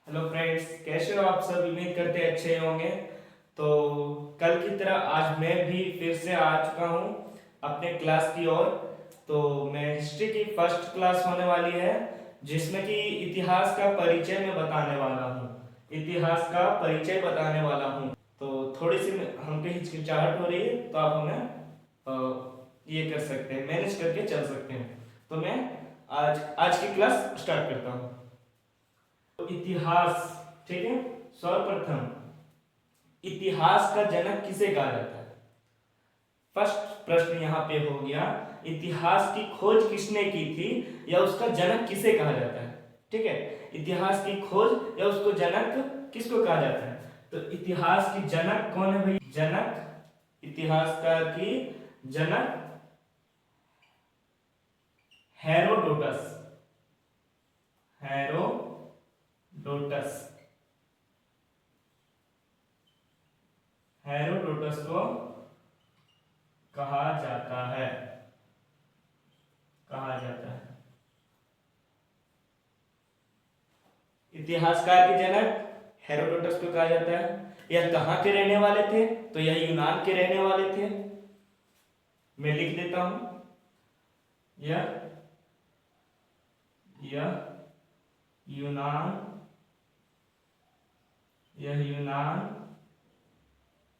Hello friends, कैसे हो आप सब। उम्मीद करते हैं अच्छे होंगे। तो कल की तरह आज मैं भी फिर से आ चुका हूँ अपने क्लास की ओर। तो मैं हिस्ट्री की फर्स्ट क्लास होने वाली है, जिसमें कि इतिहास का परिचय मैं बताने वाला हूँ। इतिहास का परिचय बताने वाला हूँ। तो थोड़ी सी हमको हिचकिचाहट हो रही है, तो आप हमें ये कर सकते हैं, मैनेज करके चल सकते हैं। तो मैं आज आज की क्लास स्टार्ट करता हूँ। इतिहास, ठीक है। सर्वप्रथम इतिहास का जनक किसे कहा जाता है। फर्स्ट प्रश्न यहाँ पे हो गया, इतिहास की खोज किसने की थी या उसका जनक किसे कहा जाता है। ठीक है, इतिहास की खोज या उसको जनक किसको कहा जाता है। तो इतिहास की जनक कौन है भाई। जनक, इतिहास का की जनक हेरोडोटस। हेरोडोटस, हेरोडोटस को कहा जाता है, कहा जाता है। इतिहासकार के जनक हेरोडोटस को कहा जाता है। यह कहाँ के रहने वाले थे, तो यह यूनान के रहने वाले थे। मैं लिख देता हूं, यह यह यूनान, यह यूनान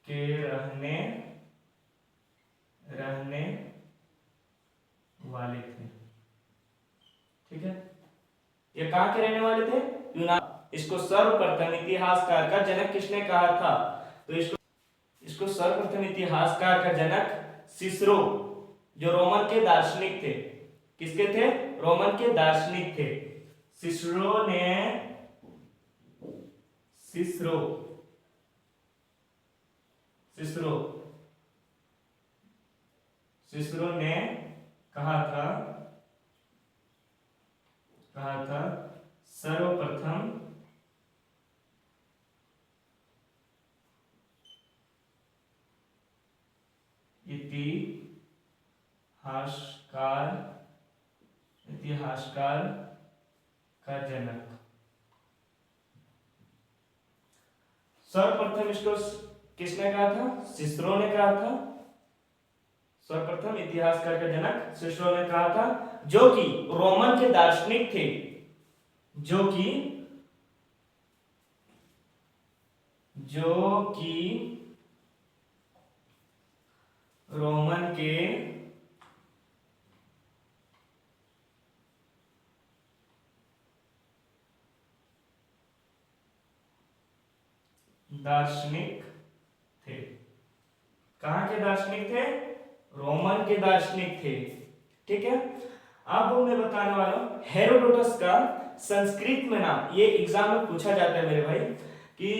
के रहने रहने वाले थे। ठीक है, ये कहाँ के रहने वाले थे, यूनान। इसको सर्वप्रथम इतिहासकार का जनक किसने कहा था, तो इसको सर्वप्रथम इतिहासकार का जनक सिसरो, जो रोमन के दार्शनिक थे। किसके थे, रोमन के दार्शनिक थे। सिसरो ने सिसरो सिसरो सिसरो ने कहा था, सर्वप्रथम इतिहासकार इतिहासकार का जनक। सर्वप्रथम इसको किसने कहा था, सिसरो ने कहा था। सर्वप्रथम इतिहासकार का जनक सिसरो ने कहा था, जो कि रोमन के दार्शनिक थे, जो कि रोमन के दार्शनिक थे। कहां के दार्शनिक थे, रोमन के दार्शनिक थे। ठीक है, अब मैं बताने वाला हूं हेरोडोटस का संस्कृत में नाम। ये एग्जाम में पूछा जाता है मेरे भाई कि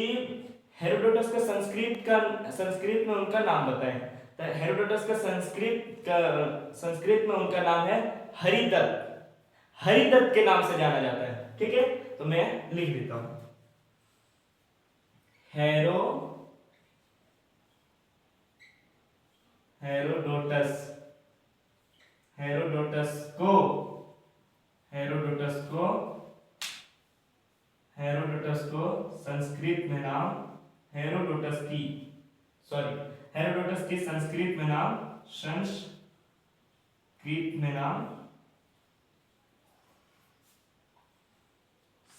हेरोडोटस का संस्कृत में उनका नाम बताएं। तो हेरोडोटस का संस्कृत में उनका नाम है हरिदत्त। हरिदत्त के नाम से जाना जाता है। ठीक है, तो मैं लिख देता हूं, हेरो हेरोडोटस हेरोडोटस को हेरोडोटस को हेरोडोटस को संस्कृत में नाम, हेरोडोटस की संस्कृत में नाम,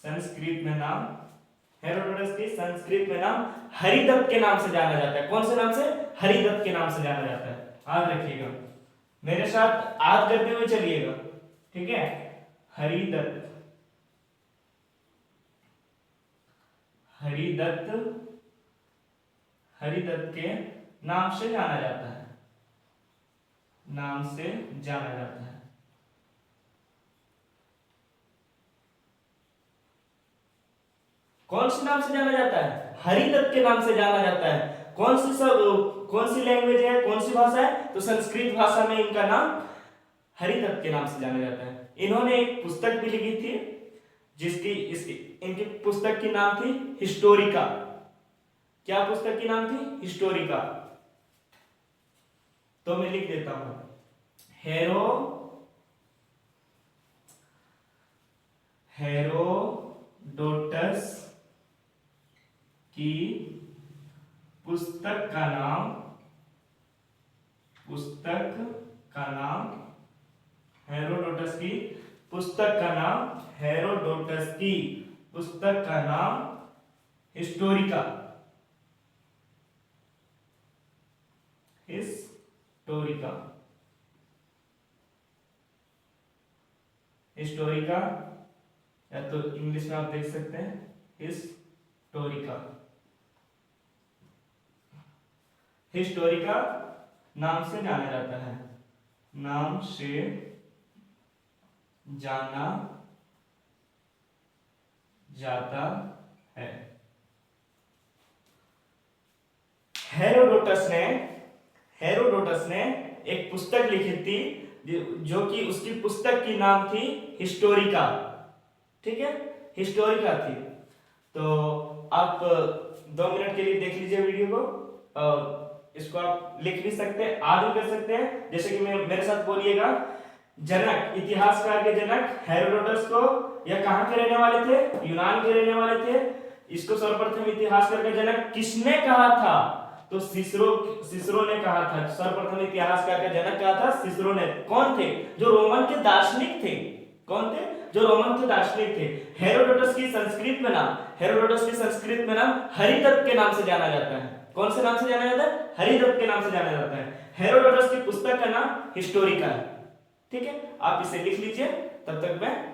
संस्कृत में नाम हेरोडोटस की संस्कृत में नाम हरिदत्त के नाम से जाना जाता है। कौन से नाम से, हरिदत्त के नाम से जाना जाता है। याद रखिएगा, मेरे साथ याद करते हुए चलिएगा। ठीक है, हरिदत्त हरिदत्त हरिदत्त के नाम से जाना जाता है, नाम से जाना जाता है। कौन से नाम से जाना जाता है, हरिदत्त के नाम से जाना जाता है। कौन सी लैंग्वेज है, कौन सी भाषा है, तो संस्कृत भाषा में इनका नाम हरिदत्त के नाम से जाना जाता है। इन्होंने एक पुस्तक भी लिखी थी, इनकी पुस्तक की नाम थी हिस्टोरिका। क्या पुस्तक की नाम थी, हिस्टोरिका। तो मैं लिख देता हूं, हेरोडोटस पुस्तक का नाम हेरोडोटस की पुस्तक का नाम हेरोडोटस की पुस्तक का नाम हिस्टोरिका हिस्टोरिका हिस्टोरिका, या तो इंग्लिश में आप देख सकते हैं हिस्टोरिका। हिस्टोरिका नाम से जाना जाता है, नाम से जाना जाता है। हेरोडोटस ने एक पुस्तक लिखी थी जो कि उसकी पुस्तक की नाम थी हिस्टोरिका। ठीक है, हिस्टोरिका थी। तो आप 2 मिनट के लिए देख लीजिए वीडियो को, और इसको आप लिख भी सकते हैं, आगे कर सकते हैं। जैसे कि मेरे साथ बोलिएगा, जनक, इतिहासकार के जनक हेरोडोटस को, यह कहां के रहने वाले थे? यूनान के रहने वाले थे। इसको सर्वप्रथम इतिहासकार का जनक किसने कहा था? तो सिसरो ने कहा था। सर्वप्रथम इतिहासकार का जनक कहा था सिसरो ने। कौन थे? जो रोमन के दार्शनिक थे। कौन थे? जो रोमन के दार्शनिक थे। हेरोडोटस की संस्कृत में नाम हरिदत्त के नाम से जाना जाता है। कौन से नाम से जाना जाता है? हरिदत्त के नाम से जाना जाता है। हेरोडोटस की पुस्तक का नाम हिस्टोरिका है। ठीक है, आप इसे लिख लीजिए, तब तक मैं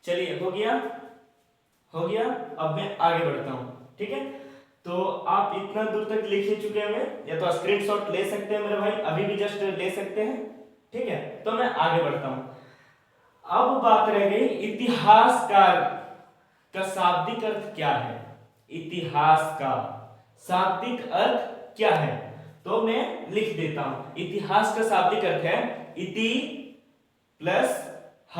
चलिए, हो गया। अब मैं आगे बढ़ता हूं। ठीक है, तो आप इतना दूर तक लिख ही चुके हैं, या तो स्क्रीनशॉट ले सकते हैं मेरे भाई, अभी भी जस्ट ले सकते हैं। ठीक है, तो मैं आगे बढ़ता हूं। अब बात रह गई इतिहासकार का शाब्दिक अर्थ क्या है। इतिहास का शाब्दिक अर्थ क्या है, तो मैं लिख देता हूं। इतिहास का शाब्दिक अर्थ है इति प्लस ह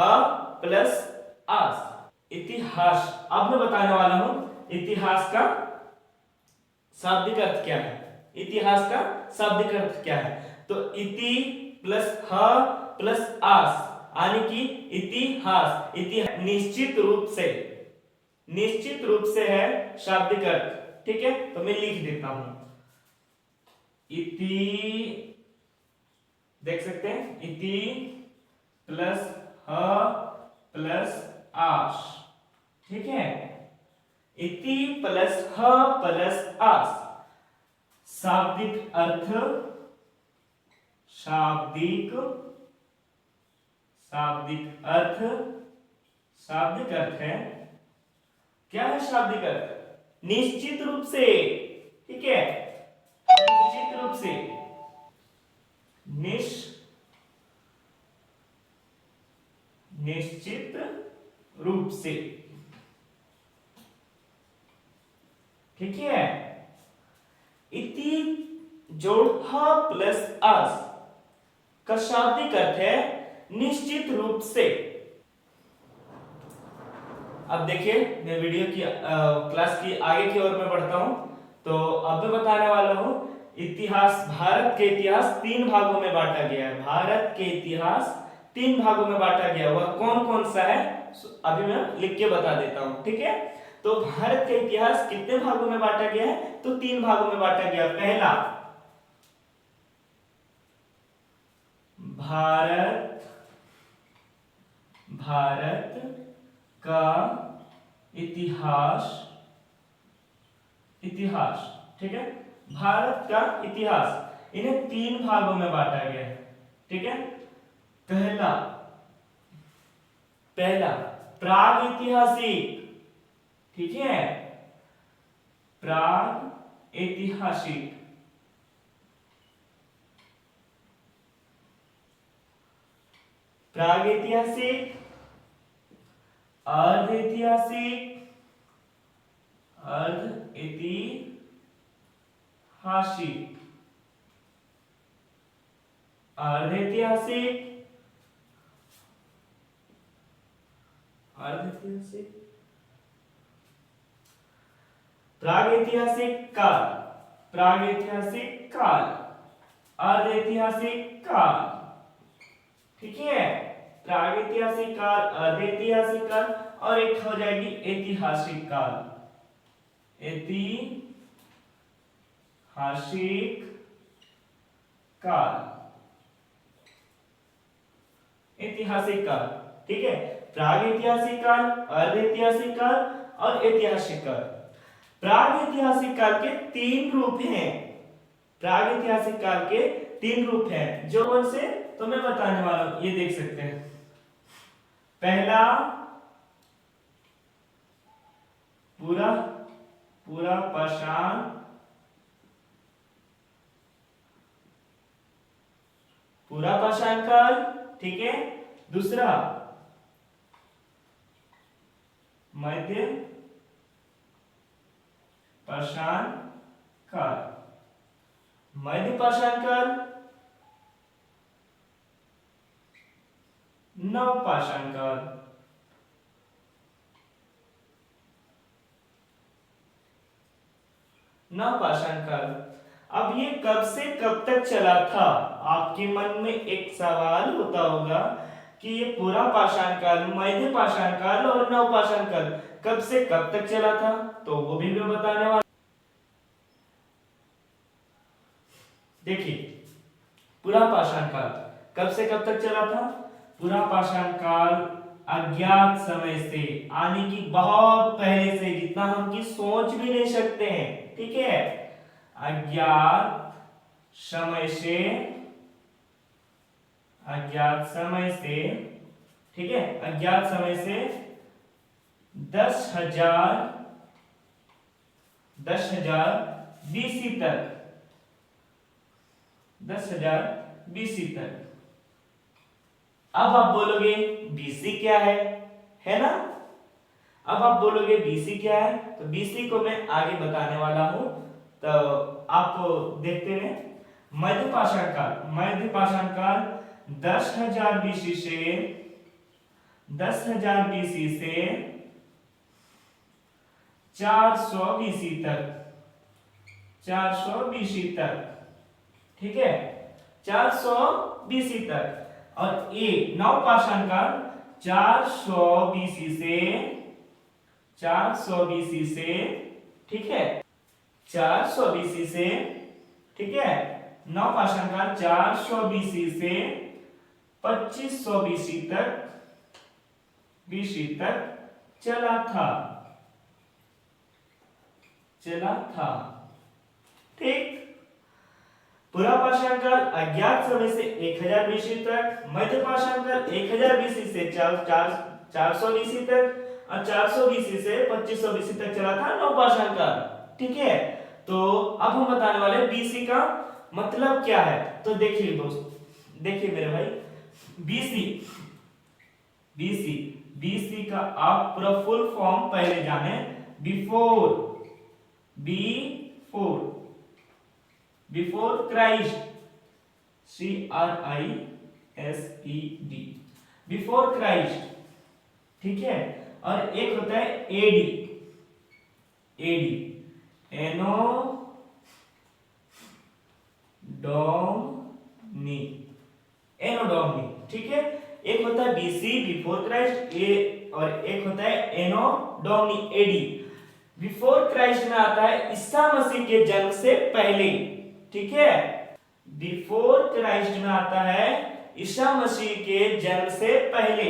प्लस आस। इतिहास, अब मैं बताने वाला हूं इतिहास का शाब्दिक अर्थ क्या है। इतिहास का शाब्दिक अर्थ क्या है? तो इति प्लस ह प्लस आस, यानी कि इतिहास। इतिहास निश्चित रूप से है शाब्दिक अर्थ। ठीक है, तो मैं लिख देता हूं इति, देख सकते हैं, इति प्लस ह प्लस आस। ठीक है, इति प्लस ह प्लस आस। शाब्दिक अर्थ, शाब्दिक अर्थ है, क्या है शाब्दिक अर्थ? निश्चित रूप से। ठीक है, निश्चित रूप से, निश्चित रूप से। ठीक है, इति जोड़ ह प्लस आस का शाब्दिक अर्थ है निश्चित रूप से। अब देखिए, मैं वीडियो की क्लास की आगे की ओर में बढ़ता हूं। तो अब मैं बताने वाला हूं इतिहास। भारत के इतिहास 3 भागों में बांटा गया है। भारत के इतिहास 3 भागों में बांटा गया, वह कौन कौन सा है अभी मैं लिख के बता देता हूं। ठीक है, तो भारत के इतिहास कितने भागों में बांटा गया है? तो 3 भागों में बांटा गया। पहला, भारत का इतिहास। ठीक है, भारत का इतिहास, इन्हें 3 भागों में बांटा गया है। ठीक है, पहला प्राग ऐतिहासिक। ठीक है, प्राग ऐतिहासिक। अर्ध ऐतिहासिक, अर्ध ऐतिहासिक, अर्ध ऐतिहासिक, प्रागैतिहासिक काल। अर्धऐतिहासिक काल, ठीक है। प्रागैतिहासिक काल, अर्धऐतिहासिक काल और एक हो जाएगी ऐतिहासिक काल। ऐतिहासिक काल, ऐतिहासिक काल, ठीक है। प्रागैतिहासिक काल, अर्धऐतिहासिक काल और ऐतिहासिक काल। प्रागैतिहासिक काल के तीन रूप हैं। प्रागैतिहासिक काल के तीन रूप हैं जो कौन से तो मैं बताने वाला हूं, ये देख सकते हैं। पहला पूरा पूरा पाषाण, पूरा पाषाण काल, ठीक है। दूसरा मध्य पाषाण काल, मध्य पाषाण काल, नव पाषाण काल। नव पाषाण काल, अब ये कब से कब तक चला था? आपके मन में एक सवाल होता होगा कि ये पूरा पाषाण काल, मध्य पाषाण काल और नव पाषाण काल कब से कब तक चला था, तो वो भी मैं बताने वाला। देखिए, पूरा पाषाण काल कब से कब तक चला था? पूरा पाषाण काल अज्ञात समय से, आने की बहुत पहले से, जितना हम की सोच भी नहीं सकते हैं, ठीक है। अज्ञात समय से, अज्ञात समय से, ठीक है, अज्ञात समय से 10,000 BC तक, 10,000 BC तक। अब आप बोलोगे BC क्या है ना? अब आप बोलोगे BC क्या है, तो BC को मैं आगे बताने वाला हूं, तो आप देखते हैं। मध्य पाषाण काल, मध्य पाषाण काल 10,000 BC से 400 BC तक, 400 BC तक, ठीक है, 400 BC तक। और ये नव पाषाण काल 400 BC से, ठीक है, 400 BC से, ठीक है। नव पाषाण काल 400 BC से 2500 BC तक चला था, ठीक। पूरा पाषाण काल अज्ञात समय से 1000 BC तक, मध्य पाषाण काल 1000 BC से 400 BC तक और 400 BC से 2500 BC तक चला था नव पाषाण काल, ठीक है। तो अब हम बताने वाले BC का मतलब क्या है। तो देखिए दोस्त, देखिए मेरे भाई, BC का आप पूरा फुल फॉर्म पहले जाने। Before Christ, CRISED, before Christ, ठीक है। और एक होता है AD, एनोडोमनी, ठीक है। एक होता है BC बिफोर क्राइस्ट, और एक होता है एनोडोमनी, AD। बिफोर क्राइस्ट में आता है ईसा मसीह के जन्म से पहले, ठीक है। बिफोर क्राइस्ट में आता है ईसा मसीह के जन्म से पहले,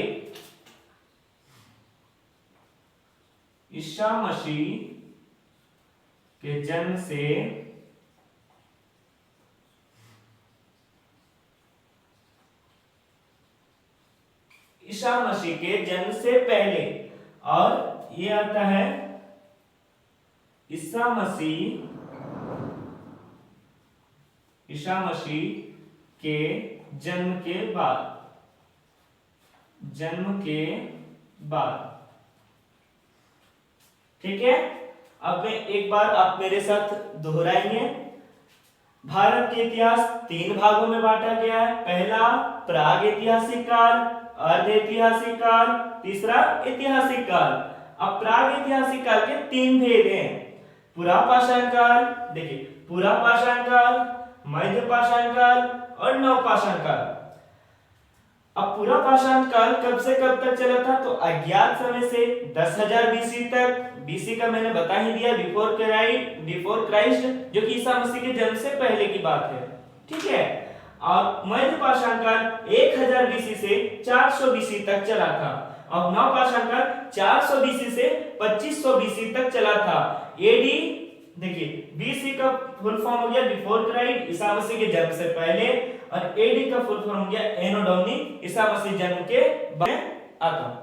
ईसा मसीह के जन्म से पहले। और ये आता है ईसा मसीह के जन्म के बाद, ठीक है। अब मैं एक बार आप मेरे साथ दोहराएंगे। भारत के इतिहास 3 भागों में बांटा गया है। पहला प्रागैतिहासिक काल, अर्धऐतिहासिक काल, तीसरा ऐतिहासिक काल। अब प्रागैतिहासिक काल के 3 भेद हैं। पूरा पाषाण काल, देखिए, पूरा पाषाण काल, मध्य पाषाण काल और नवपाषाण काल। अब पूरा पाषाण काल कब से कब तक चला था? तो अज्ञात समय से 10,000 बीसी तक। बीसी का मैंने बता ही दिया, बिफोर क्राइस्ट, जो कि ईसा मसीह के जन्म से पहले की बात है। ठीक है। और मध्य पाषाण काल 1000 बीसी से 400 बीसी तक चला था। और नवपाषाण काल 400 बीसी से 2500 बीसी तक चला था। एडी देखिए, बीसी का फुल फॉर्म हो गया बिफोर क्राइस्ट, ईसा मसीह के जन्म से पहले, और एडी का फुल फॉर्म हो गया एनो डोमिनी, ईसा मसीह जन्म के बाद आता हूं।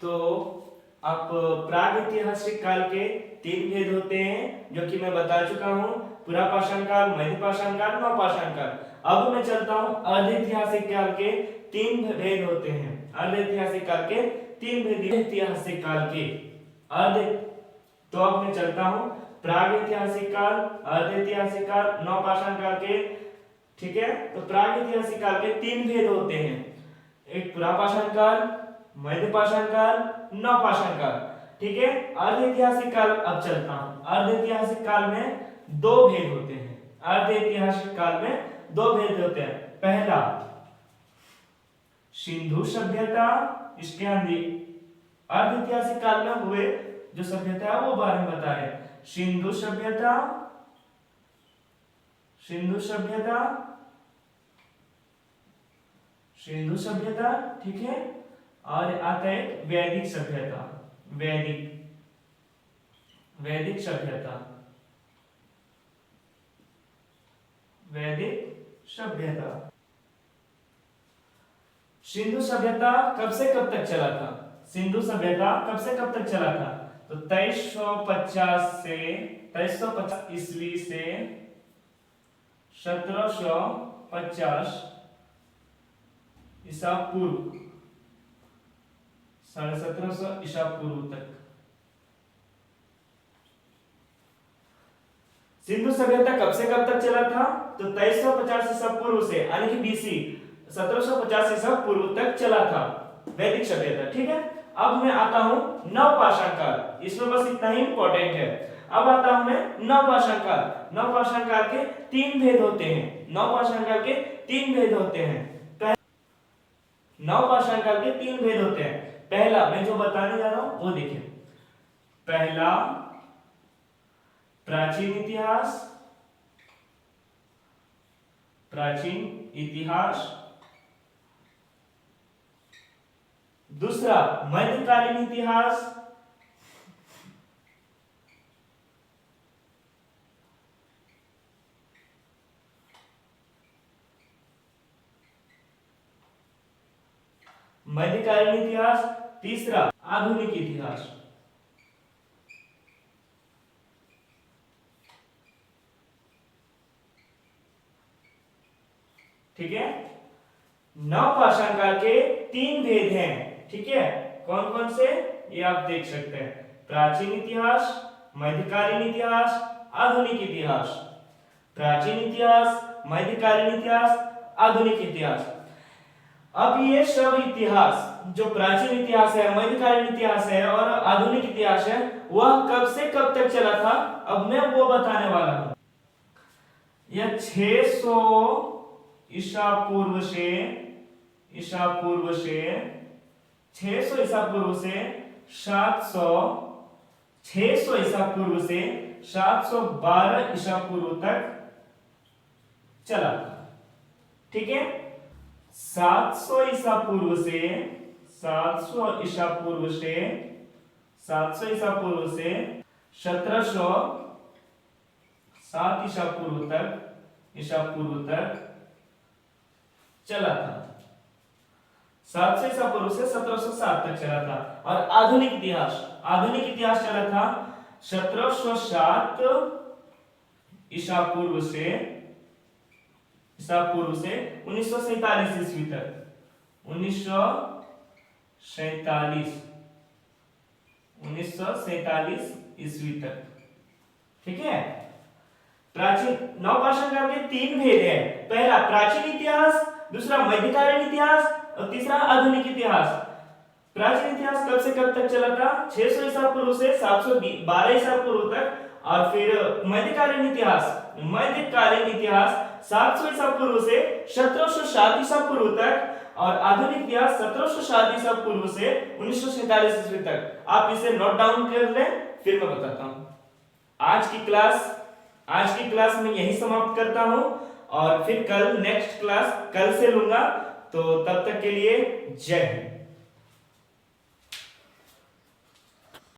तो आप प्राग ऐतिहासिक काल के 3 भेद होते हैं, जो कि मैं बता चुका हूं, पूरा पाषाण काल, मध्य पाषाण काल, नवपाषाण काल। अब मैं चलता हूं अर्ध ऐतिहासिक काल के 3 भेद होते हैं। अर्ध ऐतिहासिक काल के 3 भेद ऐतिहासिक काल के अर्ध। तो अब मैं चलता हूं प्राग ऐतिहासिक काल, अर्ध ऐतिहासिक काल, नवपाषाण काल के। ठीक है। तो प्राग ऐतिहासिक काल के 3 भेद होते हैं, एक पूरा पाषाण काल, मध्य पाषाण काल, नवपाषाण काल। ठीक है। अर्ध ऐतिहासिक काल अब चलता हूं। अर्ध ऐतिहासिक काल में 2 भेद होते हैं। अर्ध ऐतिहासिक काल में 2 भेद होते हैं। पहला सिंधु सभ्यता, इसके अंदर अर्ध ऐतिहासिक काल में हुए जो सभ्यता है वो बारे में बता रहे हैं। सिंधु सभ्यता, सिंधु सभ्यता, सिंधु सभ्यता। ठीक है। और आता है वैदिक सभ्यता, वैदिक सभ्यता, वैदिक सभ्यता। सिंधु सभ्यता कब से कब तक चला था? सिंधु सभ्यता कब से कब तक चला था? तो 2350 ईस्वी से 1750 ईसा पूर्व, 1750 ईसा पूर्व तक। सिंधु सभ्यता कब से कब तक चला था? तो 2350 ईसा पूर्व से, यानी कि बीसी 1750 ईसा पूर्व तक चला था वैदिक सभ्यता। ठीक है। अब मैं आता हूं नवपाषाण काल, इसमें बस इतना ही इंपॉर्टेंट है। अब आता हूं मैं नवपाषाण काल। नवपाषाण काल के 3 भेद होते हैं। नवपाषाण काल के 3 भेद होते हैं। नवपाषाण काल के 3 भेद होते हैं। पहला मैं जो बताने जा रहा हूं वो देखिए। पहला प्राचीन इतिहास, प्राचीन इतिहास। दूसरा मध्यकालीन इतिहास, मध्यकालीन इतिहास। तीसरा आधुनिक इतिहास। ठीक है। नवपाषाण काल के 3 भेद हैं। ठीक है। कौन कौन से? ये आप देख सकते हैं, प्राचीन इतिहास, मध्यकालीन इतिहास, आधुनिक इतिहास। प्राचीन इतिहास, मध्यकालीन इतिहास, आधुनिक इतिहास। अब ये सब इतिहास, जो प्राचीन इतिहास है, मध्यकालीन इतिहास है और आधुनिक इतिहास है, वह कब से कब तक चला था, अब मैं वो बताने वाला हूं। यह 600 ईसा पूर्व से 600 ईसा पूर्व से 600 ईसा पूर्व से 712 ईसा पूर्व तक चला। ठीक है। 700 ईसा पूर्व से 700 ईसा पूर्व से 700 ईसा पूर्व से 1707 ईसा पूर्व तक चला था। 700 ईसा पूर्व से 1707 तक चला था। और आधुनिक इतिहास चला था 1707 ईसा पूर्व से 1947 ईस्वी तक। 1947 ईस्वी तक। ठीक है। प्राचीन नवपाषाण काल के 3 भेद हैं। पहला प्राचीन इतिहास, दूसरा मध्यकालीन इतिहास और तीसरा आधुनिक इतिहास। प्राचीन इतिहास कब से कब तक चला था? 600 ईसा पूर्व से 712 ईसा पूर्व तक। और फिर मध्यकालीन इतिहास 700 ईसा पूर्व से 1760 ईसा पूर्व तक। और आधुनिक इतिहास 1760 ईसा पूर्व से 1947 ईस्वी तक। आप इसे नोट डाउन कर लें, फिर मैं बताता हूं। आज की क्लास में यही समाप्त करता हूं, और फिर नेक्स्ट क्लास कल से लूंगा। तो तब तक के लिए जय हिंद।